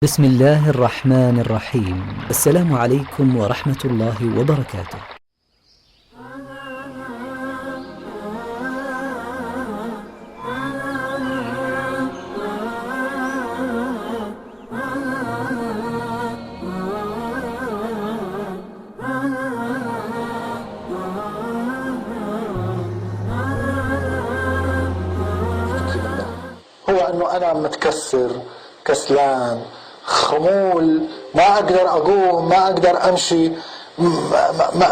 بسم الله الرحمن الرحيم. السلام عليكم ورحمة الله وبركاته. هو انه انا متكسر، كسلان، خمول، ما اقدر اقوم، ما اقدر امشي،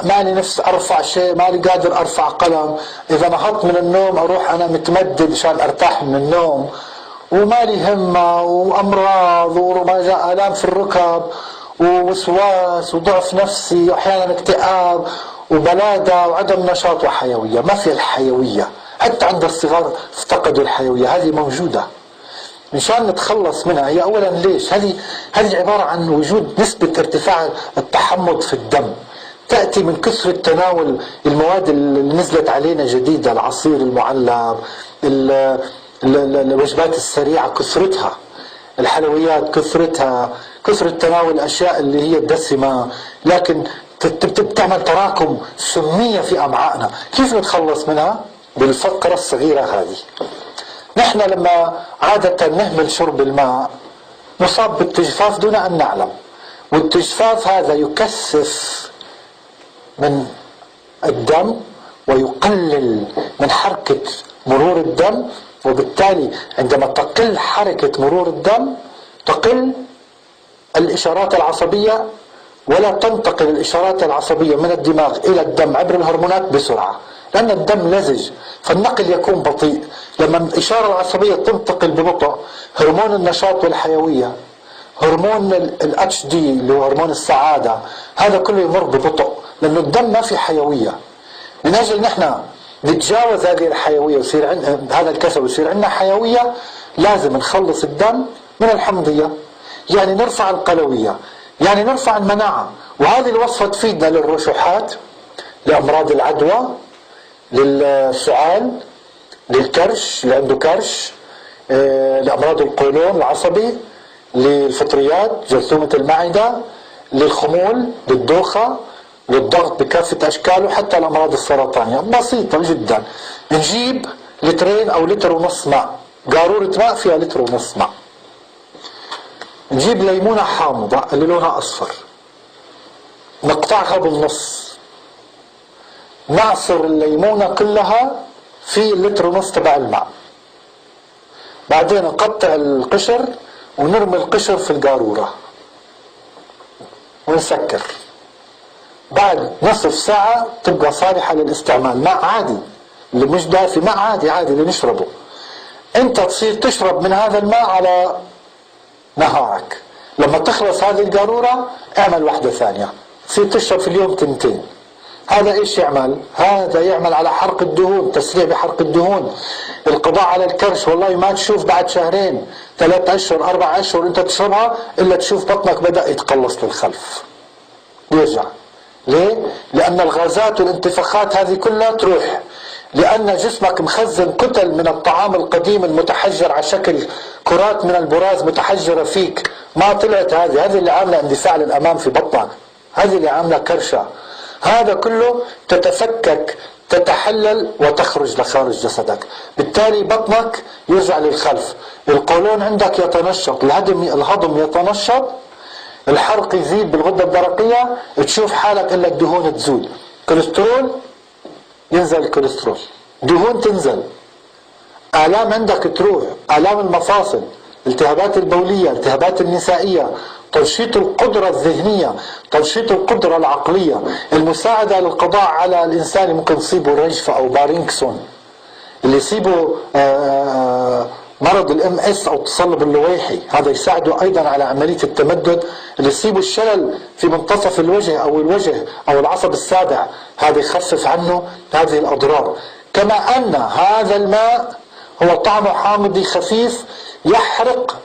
مالي نفس ارفع شيء، مالي قادر ارفع قلم. اذا نهضت من النوم اروح انا متمدد عشان ارتاح من النوم، ومالي همة وامراض ورماجة، الام في الركب ووسواس وضعف نفسي واحيانا اكتئاب وبلادة وعدم نشاط وحيوية. ما في الحيوية، حتى عند الصغار افتقدوا الحيوية. هذه موجودة مشان نتخلص منها. هي اولا ليش؟ هذه عبارة عن وجود نسبة ارتفاع التحمض في الدم، تأتي من كثرة تناول المواد اللي نزلت علينا جديدة، العصير المعلب، الوجبات السريعة كثرتها، الحلويات كثرتها، كثرة تناول الأشياء اللي هي الدسمة، لكن بتعمل تراكم سمية في أمعائنا. كيف نتخلص منها؟ بالفقرة الصغيرة هذه. نحن لما عادة نهمل شرب الماء نصاب بالتجفاف دون أن نعلم، والتجفاف هذا يكثف من الدم ويقلل من حركة مرور الدم، وبالتالي عندما تقل حركة مرور الدم تقل الإشارات العصبية، ولا تنتقل الإشارات العصبية من الدماغ إلى الدم عبر الهرمونات بسرعة، لأن الدم لزج فالنقل يكون بطيء. لما الإشارة العصبية تنتقل ببطء، هرمون النشاط والحيوية، هرمون الاتش دي اللي هو هرمون السعادة، هذا كله يمر ببطء لأنه الدم ما في حيوية. من أجل نحن نتجاوز هذه الحيوية ويصير هذا الكسل ويصير عندنا حيوية، لازم نخلص الدم من الحمضية، يعني نرفع القلوية، يعني نرفع المناعة. وهذه الوصفة تفيدنا للرشحات، لأمراض العدوى، للسعال، للكرش اللي عنده كرش، لأمراض القولون العصبي، للفطريات، جرثومة المعدة، للخمول، للدوخة، للضغط بكافة أشكاله، حتى الأمراض السرطانية. بسيطة جدا. نجيب لترين أو لتر ونص ماء، قارورة ماء فيها لتر ونص ماء. نجيب ليمونة حامضة اللي لونها أصفر، نقطعها بالنص، نعصر الليمونة كلها في اللتر ونص تبع الماء، بعدين نقطع القشر ونرمي القشر في القارورة ونسكر. بعد نصف ساعة تبقى صالحة للاستعمال. ماء عادي اللي مش دافي، ماء عادي اللي نشربه. انت تصير تشرب من هذا الماء على نهارك. لما تخلص هذه القارورة اعمل واحدة ثانية، تصير تشرب في اليوم 2. هذا ايش يعمل؟ هذا يعمل على حرق الدهون، تسريع بحرق الدهون، القضاء على الكرش. والله ما تشوف بعد 2 3 أشهر 4 أشهر انت تشربها الا تشوف بطنك بدأ يتقلص للخلف يرجع. ليه؟ لأن الغازات والانتفاخات هذه كلها تروح، لأن جسمك مخزن كتل من الطعام القديم المتحجر على شكل كرات من البراز متحجرة فيك، ما طلعت. هذه اللي عاملة اندفاع للأمام في بطنك، هذه اللي عاملة كرشة. هذا كله تتفكك، تتحلل وتخرج لخارج جسدك، بالتالي بطنك يرجع للخلف، القولون عندك يتنشط، الهضم يتنشط، الحرق يزيد بالغدة الدرقية، تشوف حالك إلا الدهون تزول، كوليسترول ينزل، الكوليسترول، دهون تنزل، آلام عندك تروح، آلام المفاصل، التهابات البولية، التهابات النسائية، تنشيط القدرة الذهنية، تنشيط القدرة العقلية، المساعدة للقضاء على الإنسان اللي ممكن يصيبه رجفة أو بارينكسون، اللي يصيبه مرض MS أو التصلب اللويحي، هذا يساعده أيضا على عملية التمدد. اللي يصيبه الشلل في منتصف الوجه أو العصب السابع، هذا يخفف عنه هذه الأضرار. كما أن هذا الماء هو طعمه حامضي خفيف، يحرق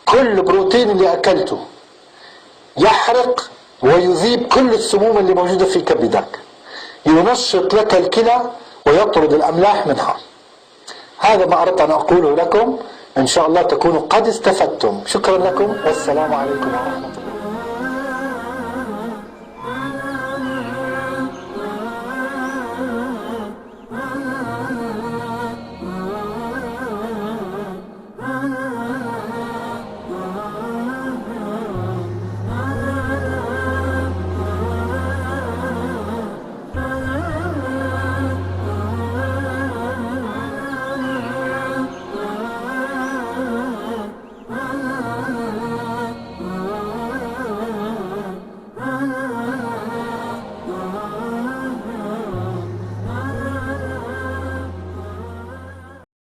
كل بروتين اللي أكلته، يحرق ويذيب كل السموم اللي موجودة في كبدك، ينشط لك الكلى ويطرد الأملاح منها. هذا ما أردت أن أقوله لكم. إن شاء الله تكونوا قد استفدتم. شكرا لكم والسلام عليكم ورحمة الله.